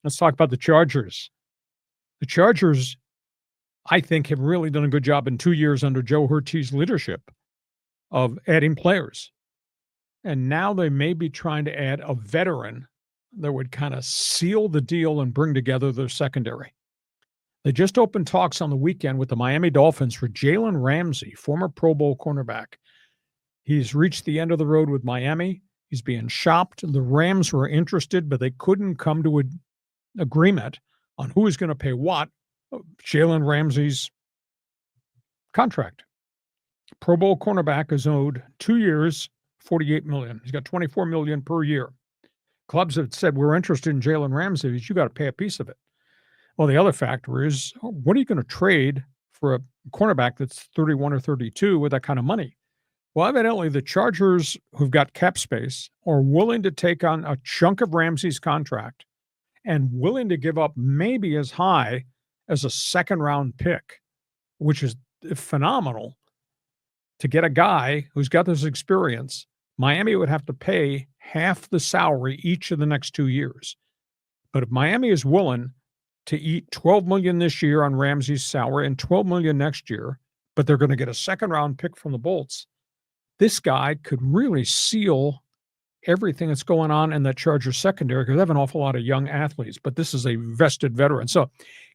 Let's talk about the Chargers. The Chargers, I think, have really done a good job in 2 years under Joe Hurt's leadership of adding players. And now they may be trying to add a veteran that would kind of seal the deal and bring together their secondary. They just opened talks on the weekend with the Miami Dolphins for Jalen Ramsey, former Pro Bowl cornerback. He's reached the end of the road with Miami. He's being shopped. The Rams were interested, but they couldn't come to an agreement on who is going to pay what. Jalen Ramsey's contract. Pro Bowl cornerback is owed 2 years, $48 million. He's got $24 million per year. Clubs have said, we're interested in Jalen Ramsey, but you got to pay a piece of it. Well, the other factor is, what are you going to trade for a cornerback that's 31 or 32 with that kind of money? Well, evidently the Chargers, who've got cap space, are willing to take on a chunk of Ramsey's contract and willing to give up maybe as high as a second-round pick, which is phenomenal to get a guy who's got this experience. Miami would have to pay half the salary each of the next 2 years. But if Miami is willing to eat $12 million this year on Ramsey's salary and $12 million next year, but they're going to get a second-round pick from the Bolts, this guy could really seal everything that's going on in that Chargers secondary because they have an awful lot of young athletes, but this is a vested veteran. So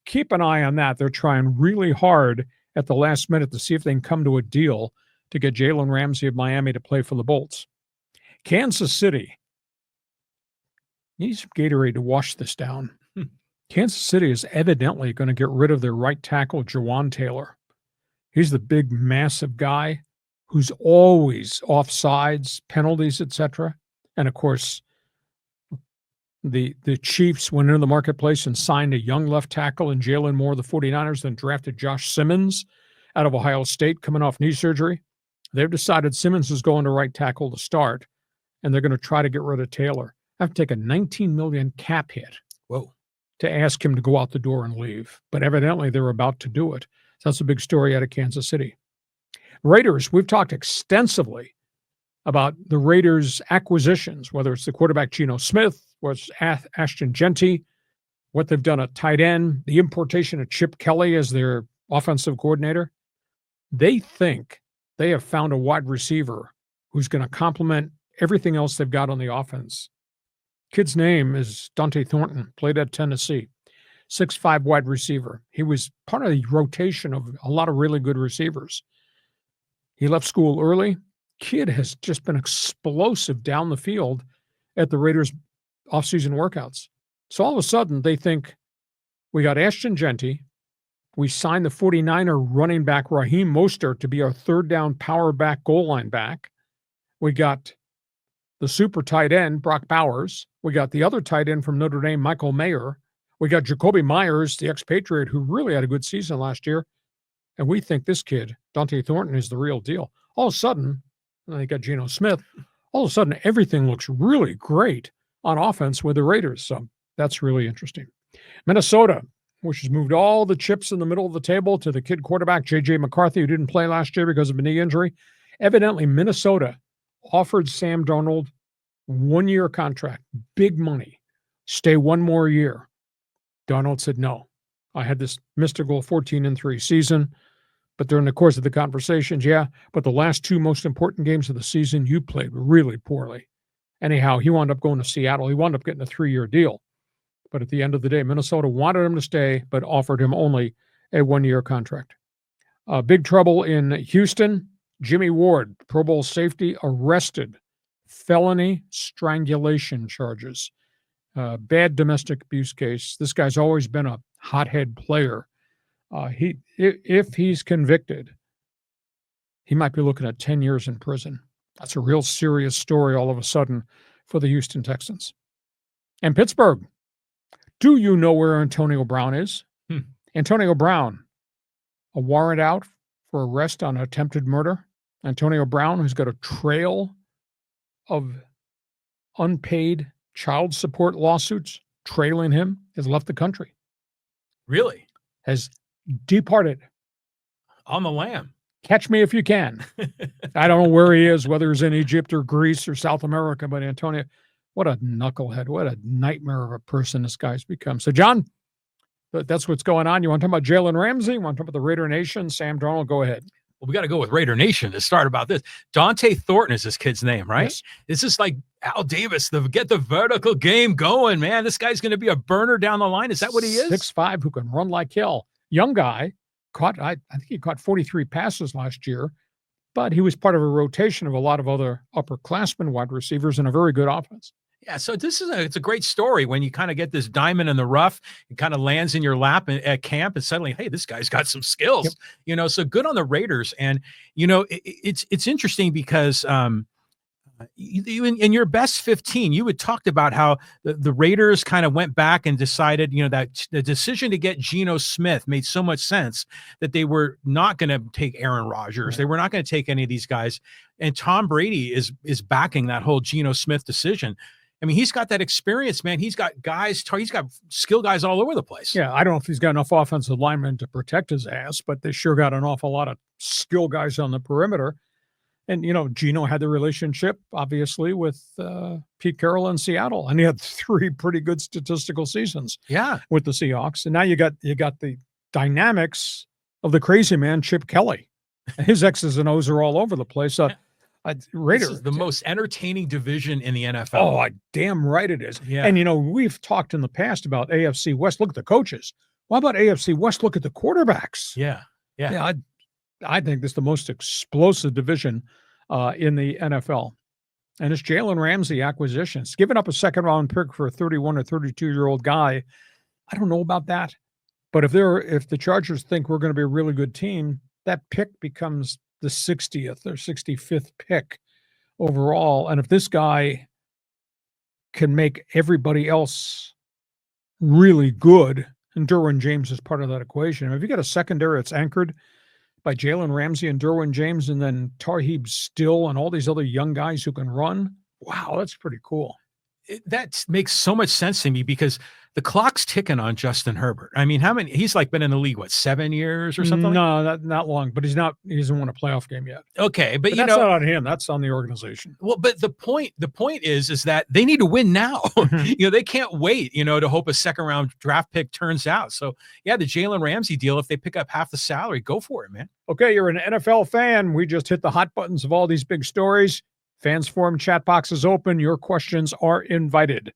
keep an eye on that. They're trying really hard at the last minute to see if they can come to a deal to get Jalen Ramsey of Miami to play for the Bolts. Kansas City. You need some Gatorade to wash this down. Kansas City is evidently going to get rid of their right tackle, Jawan Taylor. He's the big, massive guy who's always offsides, penalties, etc. And, of course, the Chiefs went into the marketplace and signed a young left tackle in Jalen Moore, the 49ers, then drafted Josh Simmons out of Ohio State coming off knee surgery. They've decided Simmons is going to right tackle to start, and they're going to try to get rid of Taylor. I have to take a $19 million cap hit. Whoa. To ask him to go out the door and leave. But evidently they're about to do it. So that's a big story out of Kansas City. Raiders, we've talked extensively about the Raiders' acquisitions, whether it's the quarterback Geno Smith, or it's Ashton Genty, what they've done at tight end, the importation of Chip Kelly as their offensive coordinator. They think they have found a wide receiver who's going to complement everything else they've got on the offense. Kid's name is Dante Thornton, played at Tennessee, 6'5" wide receiver. He was part of the rotation of a lot of really good receivers. He left school early. Kid has just been explosive down the field at the Raiders' offseason workouts. So all of a sudden, they think, we got Ashton Genty. We signed the 49er running back Raheem Mostert to be our third down power back goal line back. We got the super tight end, Brock Bowers. We got the other tight end from Notre Dame, Michael Mayer. We got Jacoby Myers, the expatriate, who really had a good season last year. And we think this kid, Dante Thornton, is the real deal. All of a sudden, they got Geno Smith. All of a sudden, everything looks really great on offense with the Raiders. So that's really interesting. Minnesota, which has moved all the chips in the middle of the table to the kid quarterback, J.J. McCarthy, who didn't play last year because of a knee injury. Evidently, Minnesota offered Sam Darnold 1 year contract, big money, stay one more year. Darnold said, no, I had this mystical 14-3 season, but during the course of the conversations, yeah, but the last two most important games of the season, you played really poorly. Anyhow, he wound up going to Seattle. He wound up getting a 3-year deal. But at the end of the day, Minnesota wanted him to stay, but offered him only a 1-year contract. Big trouble in Houston. Jimmy Ward, Pro Bowl safety, arrested. Felony strangulation charges. Bad domestic abuse case. This guy's always been a hothead player. If he's convicted, he might be looking at 10 years in prison. That's a real serious story all of a sudden for the Houston Texans. And Pittsburgh. Do you know where Antonio Brown is? Antonio Brown, a warrant out for arrest on attempted murder. Antonio Brown, who's got a trail of unpaid child support lawsuits trailing him, has left the country. Really? Has departed. On the lam. Catch me if you can. I don't know where he is, whether he's in Egypt or Greece or South America, but Antonio, What a knucklehead. What a nightmare of a person this guy's become. So, John, that's what's going on. You want to talk about Jalen Ramsey? You want to talk about the Raider Nation? Sam Darnold, go ahead. Well, we got to go with Raider Nation to start about this. Dante Thornton is this kid's name, right? Yes. This is like Al Davis, get the vertical game going, man. This guy's going to be a burner down the line. Is that what he is? 6'5", who can run like hell. Young guy. I think he caught 43 passes last year, but he was part of a rotation of a lot of other upperclassmen wide receivers and a very good offense. Yeah, so it's a great story when you kind of get this diamond in the rough. It kind of lands in your lap at camp, and suddenly, hey, this guy's got some skills. Yep. So good on the Raiders. And it's interesting because you in your best 15, you had talked about how the Raiders kind of went back and decided, that the decision to get Geno Smith made so much sense that they were not going to take Aaron Rodgers. Right. They were not going to take any of these guys. And Tom Brady is backing that whole Geno Smith decision. I mean, he's got that experience, man. He's got he's got skill guys all over the place. Yeah, I don't know if he's got enough offensive linemen to protect his ass, but they sure got an awful lot of skill guys on the perimeter. And, Geno had the relationship, obviously, with Pete Carroll in Seattle. And he had 3 pretty good statistical seasons with the Seahawks. And now you got the dynamics of the crazy man, Chip Kelly. His X's and O's are all over the place. Raiders is the most entertaining division in the NFL. Oh, damn right it is. Yeah. And, we've talked in the past about AFC West. Look at the coaches. Why about AFC West? Look at the quarterbacks. Yeah. I think this is the most explosive division in the NFL. And it's Jalen Ramsey acquisitions. Giving up a second-round pick for a 31 or 32-year-old guy, I don't know about that. But if the Chargers think we're going to be a really good team, that pick becomes the 60th or 65th pick overall. And if this guy can make everybody else really good, and Derwin James is part of that equation. If you got a secondary that's anchored by Jalen Ramsey and Derwin James, and then Tarheeb Still and all these other young guys who can run, wow, that's pretty cool. That makes so much sense to me because the clock's ticking on Justin Herbert. I mean, he's been in the league, 7 years or something? No, not long, but he hasn't won a playoff game yet. Okay. But that's not on him. That's on the organization. Well, but the point is that they need to win now. They can't wait, to hope a second round draft pick turns out. So the Jalen Ramsey deal, if they pick up half the salary, go for it, man. Okay. You're an NFL fan. We just hit the hot buttons of all these big stories. Fans Forum chat box is open. Your questions are invited.